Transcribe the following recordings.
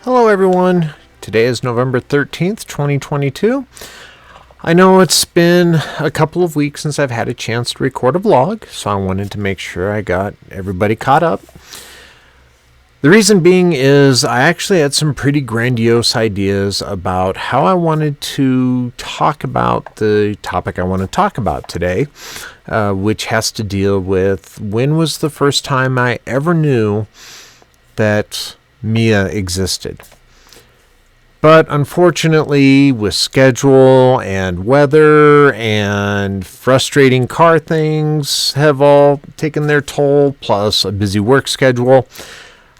Hello everyone, today is November 13th, 2022. I know it's been a couple of weeks since I've had a chance to record a vlog, so I wanted to make sure I got everybody caught up. The reason being is I actually had some pretty grandiose ideas about how I wanted to talk about the topic I want to talk about today, which has to deal with when was the first time I ever knew that Mia existed. But unfortunately, with schedule and weather and frustrating car things have all taken their toll, plus a busy work schedule,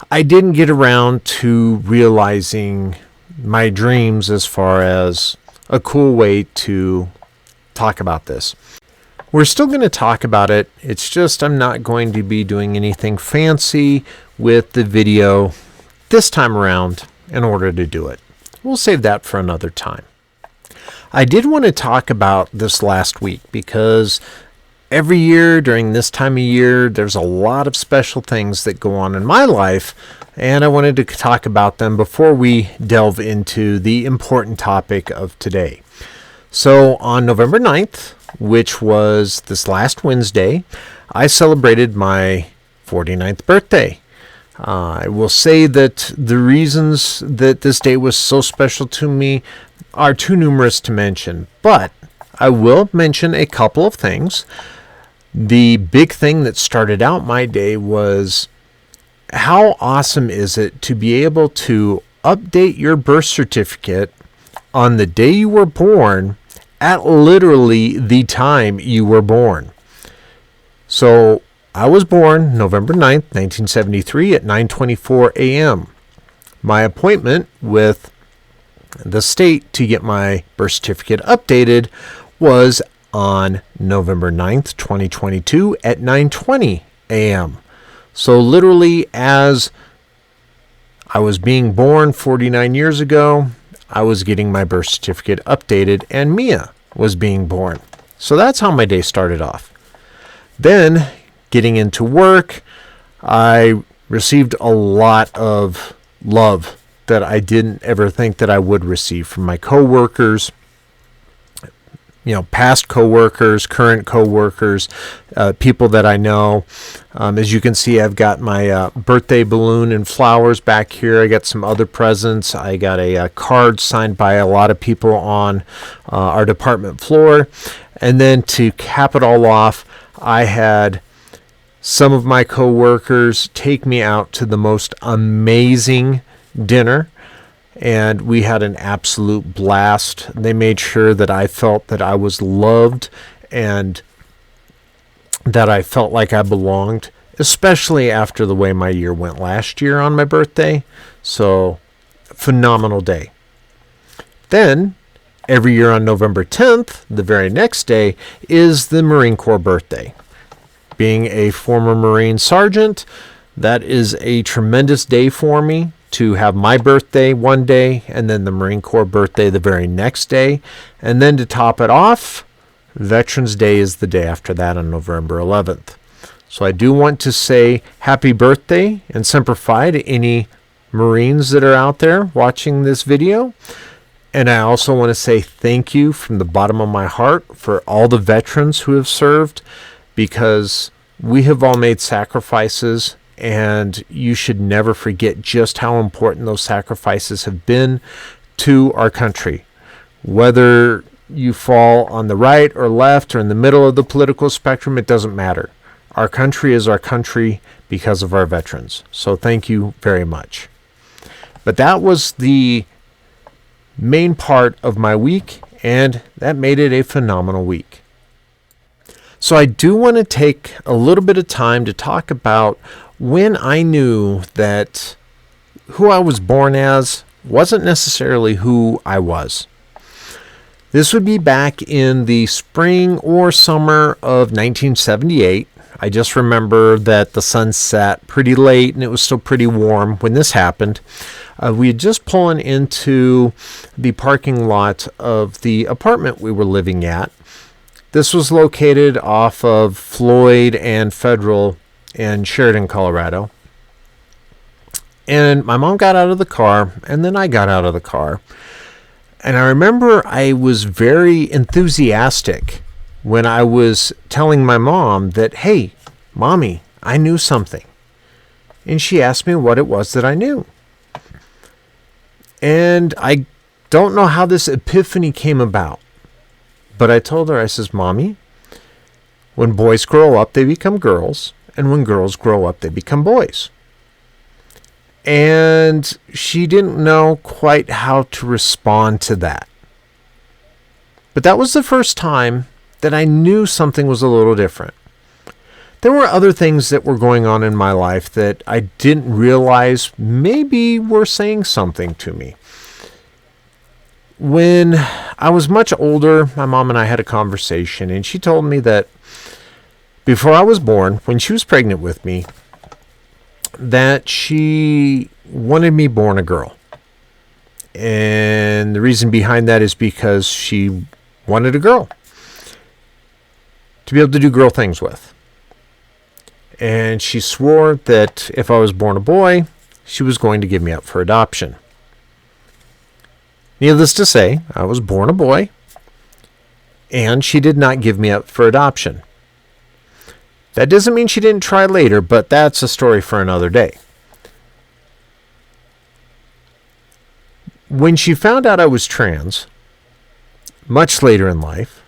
I didn't get around to realizing my dreams as far as a cool way to talk about this. We're still going to talk about it. It's just I'm not going to be doing anything fancy with the video this time around in order to do it. We'll save that for another time. I did want to talk about this last week because every year during this time of year, there's a lot of special things that go on in my life, and I wanted to talk about them before we delve into the important topic of today. So on November 9th, which was this last Wednesday, I celebrated my 49th birthday. I will say that the reasons that this day was so special to me are too numerous to mention, but I will mention a couple of things. The big thing that started out my day was how awesome is it to be able to update your birth certificate on the day you were born at literally the time you were born. So I was born November 9th, 1973 at 9:24 a.m. My appointment with the state to get my birth certificate updated was on November 9th, 2022 at 9:20 a.m. So literally as I was being born 49 years ago, I was getting my birth certificate updated and Mia was being born. So that's how my day started off. Then getting into work, I received a lot of love that I didn't ever think that I would receive from my coworkers, past coworkers, current coworkers, people that I know. As you can see, I've got my birthday balloon and flowers back here. I got some other presents. I got a card signed by a lot of people on our department floor. And then to cap it all off, I had some of my coworkers take me out to the most amazing dinner, and we had an absolute blast. They made sure that I felt that I was loved and that I felt like I belonged, especially after the way my year went last year on my birthday. So, phenomenal day. Then, every year on November 10th, the very next day, is the Marine Corps birthday. Being a former Marine sergeant, that is a tremendous day for me to have my birthday one day and then the Marine Corps birthday the very next day. And then to top it off, Veterans Day is the day after that on November 11th. So I do want to say happy birthday and Semper Fi to any Marines that are out there watching this video. And I also want to say thank you from the bottom of my heart for all the veterans who have served, because we have all made sacrifices, and you should never forget just how important those sacrifices have been to our country. Whether you fall on the right or left or in the middle of the political spectrum, it doesn't matter. Our country is our country because of our veterans. So thank you very much. But that was the main part of my week, and that made it a phenomenal week. So I do want to take a little bit of time to talk about when I knew that who I was born as wasn't necessarily who I was. This would be back in the spring or summer of 1978. I just remember that the sun set pretty late and it was still pretty warm when this happened. We had just pulling into the parking lot of the apartment we were living at. This was located off of Floyd and Federal in Sheridan, Colorado. And my mom got out of the car, and then I got out of the car. And I remember I was very enthusiastic when I was telling my mom that, hey, Mommy, I knew something. And she asked me what it was that I knew. And I don't know how this epiphany came about. But I told her, I says, Mommy, when boys grow up, they become girls. And when girls grow up, they become boys. And she didn't know quite how to respond to that. But that was the first time that I knew something was a little different. There were other things that were going on in my life that I didn't realize maybe were saying something to me. When I was much older, my mom and I had a conversation, and she told me that before I was born, when she was pregnant with me, that she wanted me born a girl. And the reason behind that is because she wanted a girl to be able to do girl things with. And she swore that if I was born a boy, she was going to give me up for adoption. Needless to say, I was born a boy, and she did not give me up for adoption. That doesn't mean she didn't try later, but that's a story for another day. When she found out I was trans, much later in life,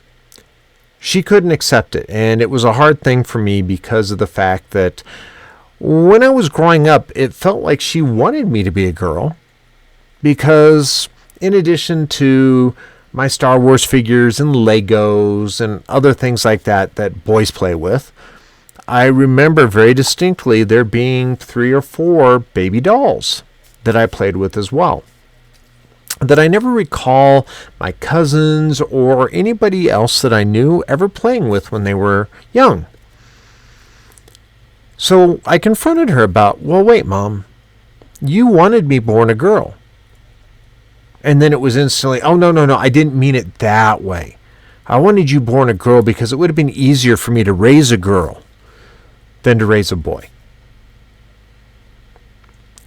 she couldn't accept it, and it was a hard thing for me because of the fact that when I was growing up, it felt like she wanted me to be a girl because in addition to my Star Wars figures and Legos and other things like that that boys play with, I remember very distinctly there being 3 or 4 baby dolls that I played with as well, that I never recall my cousins or anybody else that I knew ever playing with when they were young. So I confronted her about, well, wait, Mom, you wanted me born a girl. And then it was instantly, oh, no, I didn't mean it that way. I wanted you born a girl because it would have been easier for me to raise a girl than to raise a boy.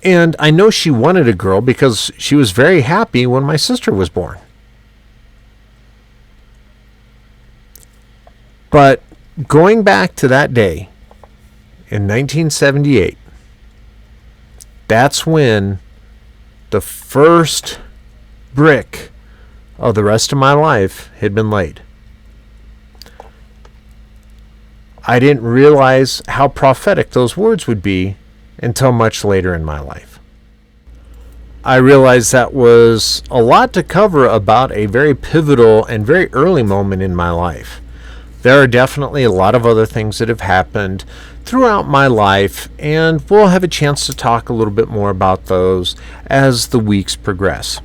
And I know she wanted a girl because she was very happy when my sister was born. But going back to that day in 1978, that's when the first brick of the rest of my life had been laid. I didn't realize how prophetic those words would be until much later in my life. I realized that was a lot to cover about a very pivotal and very early moment in my life. There are definitely a lot of other things that have happened throughout my life, and we'll have a chance to talk a little bit more about those as the weeks progress.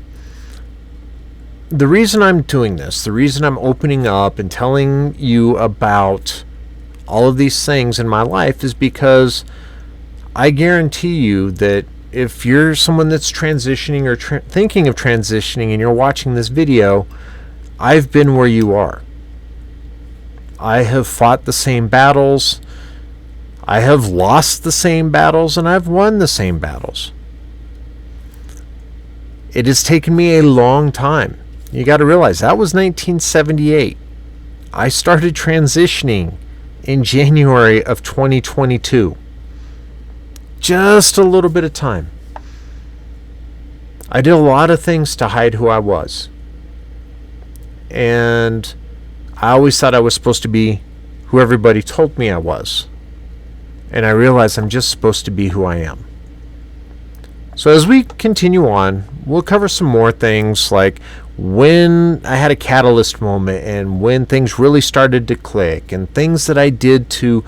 The reason I'm doing this, the reason I'm opening up and telling you about all of these things in my life is because I guarantee you that if you're someone that's transitioning or thinking of transitioning and you're watching this video, I've been where you are. I have fought the same battles. I have lost the same battles, and I've won the same battles. It has taken me a long time. You got to realize that was 1978. I started transitioning in January of 2022. Just a little bit of time. I did a lot of things to hide who I was. And I always thought I was supposed to be who everybody told me I was. And I realized I'm just supposed to be who I am. So as we continue on, we'll cover some more things like when I had a catalyst moment and when things really started to click and things that I did to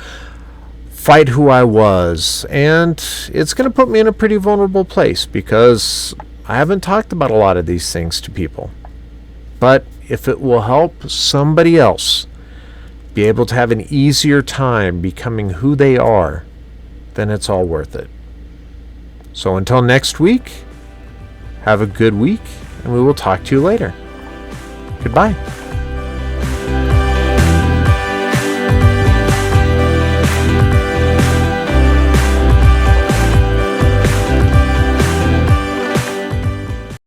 fight who I was. And it's going to put me in a pretty vulnerable place because I haven't talked about a lot of these things to people. But if it will help somebody else be able to have an easier time becoming who they are, then it's all worth it. So until next week, have a good week, and we will talk to you later. Goodbye.